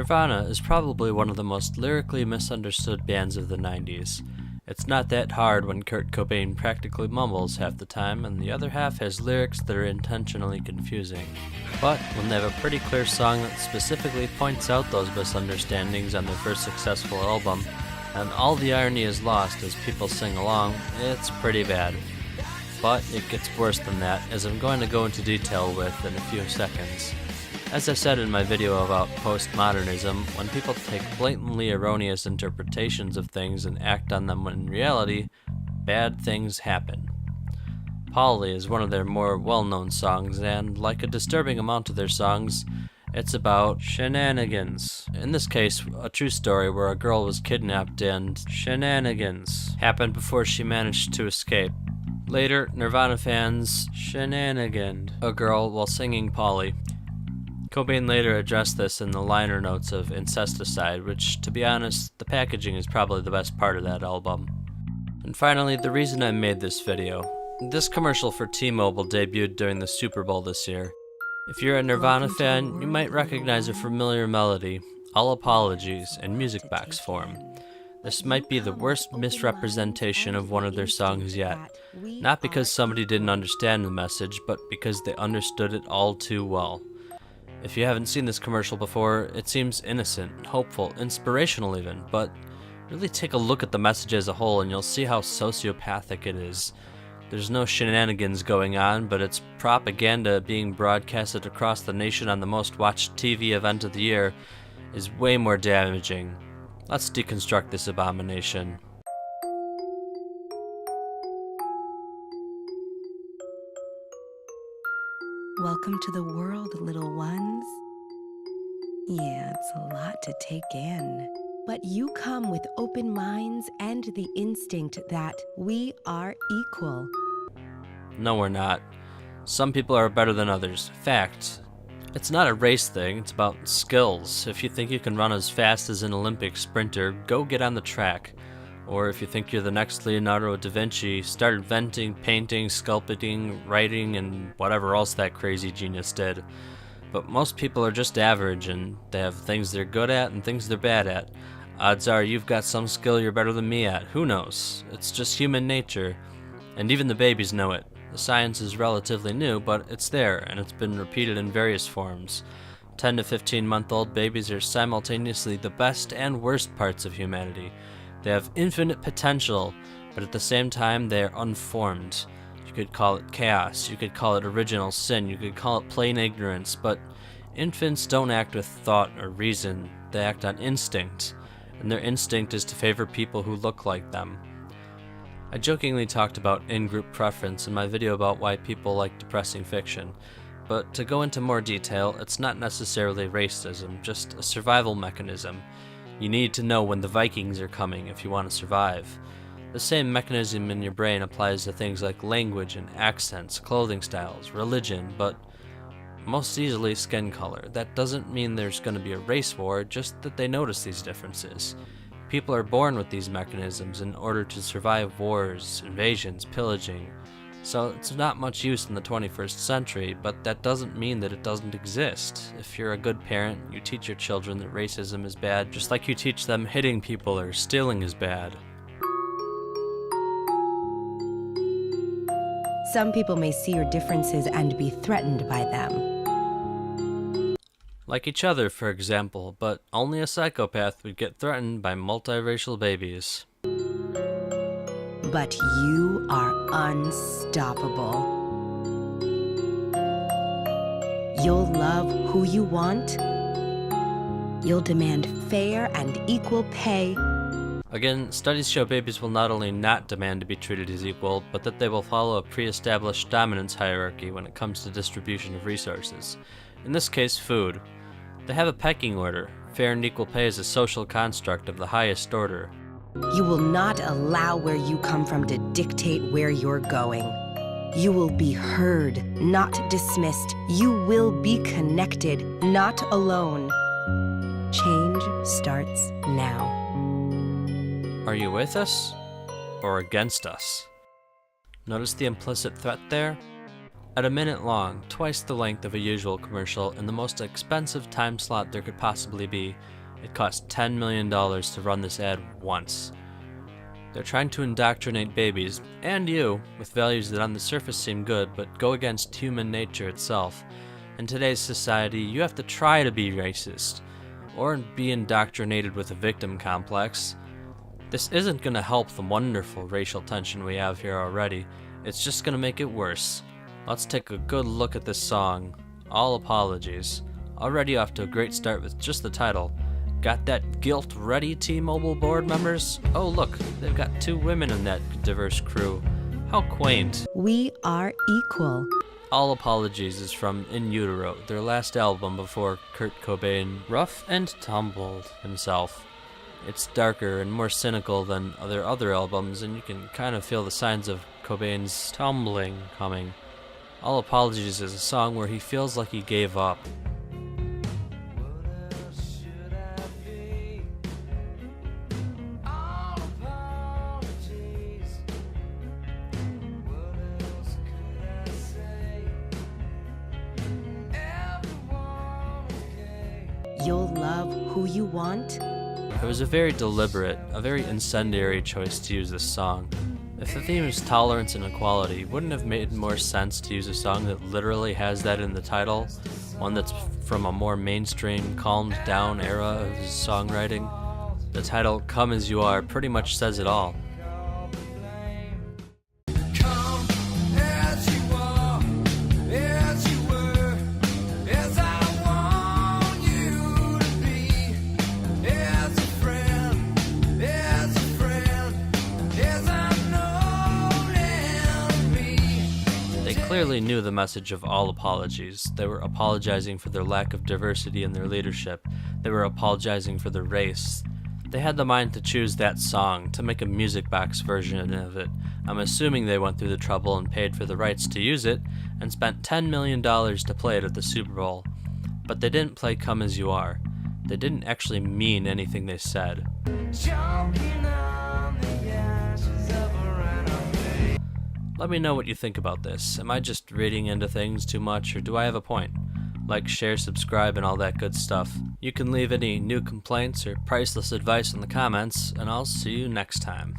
Nirvana is probably one of the most lyrically misunderstood bands of the 90s. It's not that hard when Kurt Cobain practically mumbles half the time and the other half has lyrics that are intentionally confusing. But when they have a pretty clear song that specifically points out those misunderstandings on their first successful album, and all the irony is lost as people sing along, it's pretty bad. But it gets worse than that, as I'm going to go into detail with in a few seconds. As I said in my video about postmodernism, when people take blatantly erroneous interpretations of things and act on them when in reality, bad things happen. Polly is one of their more well-known songs, and like a disturbing amount of their songs, it's about shenanigans. In this case, a true story where a girl was kidnapped and shenanigans happened before she managed to escape. Later, Nirvana fans shenaniganed a girl while singing Polly. Cobain later addressed this in the liner notes of Incesticide, which, to be honest, the packaging is probably the best part of that album. And finally, the reason I made this video. This commercial for T-Mobile debuted during the Super Bowl this year. If you're a Nirvana fan, you might recognize a familiar melody, All Apologies, in music box form. This might be the worst misrepresentation of one of their songs yet. Not because somebody didn't understand the message, but because they understood it all too well. If you haven't seen this commercial before, it seems innocent, hopeful, inspirational even, but really take a look at the message as a whole and you'll see how sociopathic it is. There's no shenanigans going on, but it's propaganda being broadcasted across the nation on the most watched TV event of the year is way more damaging. Let's deconstruct this abomination. Welcome to the world, little ones. Yeah, it's a lot to take in. But you come with open minds and the instinct that we are equal. No, we're not. Some people are better than others. Fact. It's not a race thing, it's about skills. If you think you can run as fast as an Olympic sprinter, go get on the track. Or if you think you're the next Leonardo da Vinci, start inventing, painting, sculpting, writing, and whatever else that crazy genius did. But most people are just average, and they have things they're good at and things they're bad at. Odds are you've got some skill you're better than me at. Who knows? It's just human nature. And even the babies know it. The science is relatively new, but it's there, and it's been repeated in various forms. 10 to 15-month-old babies are simultaneously the best and worst parts of humanity. They have infinite potential, but at the same time they are unformed. You could call it chaos, you could call it original sin, you could call it plain ignorance, but infants don't act with thought or reason, they act on instinct, and their instinct is to favor people who look like them. I jokingly talked about in-group preference in my video about why people like depressing fiction, but to go into more detail, it's not necessarily racism, just a survival mechanism. You need to know when the Vikings are coming if you want to survive. The same mechanism in your brain applies to things like language and accents, clothing styles, religion, but most easily skin color. That doesn't mean there's going to be a race war, just that they notice these differences. People are born with these mechanisms in order to survive wars, invasions, pillaging. So it's not much use in the 21st century, but that doesn't mean that it doesn't exist. If you're a good parent, you teach your children that racism is bad, just like you teach them hitting people or stealing is bad. Some people may see your differences and be threatened by them. Like each other, for example, but only a psychopath would get threatened by multiracial babies. But you are unstoppable. You'll love who you want. You'll demand fair and equal pay. Again, studies show babies will not only not demand to be treated as equal, but that they will follow a pre-established dominance hierarchy when it comes to distribution of resources. In this case, food. They have a pecking order. Fair and equal pay is a social construct of the highest order. You will not allow where you come from to dictate where you're going. You will be heard, not dismissed. You will be connected, not alone. Change starts now. Are you with us or against us? Notice the implicit threat there? At a minute long, twice the length of a usual commercial, in the most expensive time slot there could possibly be, it cost $10 million to run this ad once. They're trying to indoctrinate babies, and you, with values that on the surface seem good but go against human nature itself. In today's society, you have to try to be racist, or be indoctrinated with a victim complex. This isn't going to help the wonderful racial tension we have here already, it's just going to make it worse. Let's take a good look at this song, All Apologies. Already off to a great start with just the title. Got that guilt ready, T-Mobile board members? Oh look, they've got 2 women in that diverse crew. How quaint. We are equal. All Apologies is from In Utero, their last album before Kurt Cobain rough and tumbled himself. It's darker and more cynical than their other albums, and you can kind of feel the signs of Cobain's tumbling coming. All Apologies is a song where he feels like he gave up. You'll love who you want. It was a very deliberate, a very incendiary choice to use this song. If the theme is tolerance and equality, wouldn't it have made more sense to use a song that literally has that in the title? One that's from a more mainstream, calmed down era of his songwriting? The title, Come As You Are, pretty much says it all. Clearly knew the message of All Apologies. They were apologizing for their lack of diversity in their leadership. They were apologizing for their race. They had the mind to choose that song, to make a music box version of it. I'm assuming they went through the trouble and paid for the rights to use it, and spent $10 million to play it at the Super Bowl. But they didn't play Come As You Are. They didn't actually mean anything they said. Let me know what you think about this. Am I just reading into things too much, or do I have a point? Like, share, subscribe, and all that good stuff. You can leave any new complaints or priceless advice in the comments, and I'll see you next time.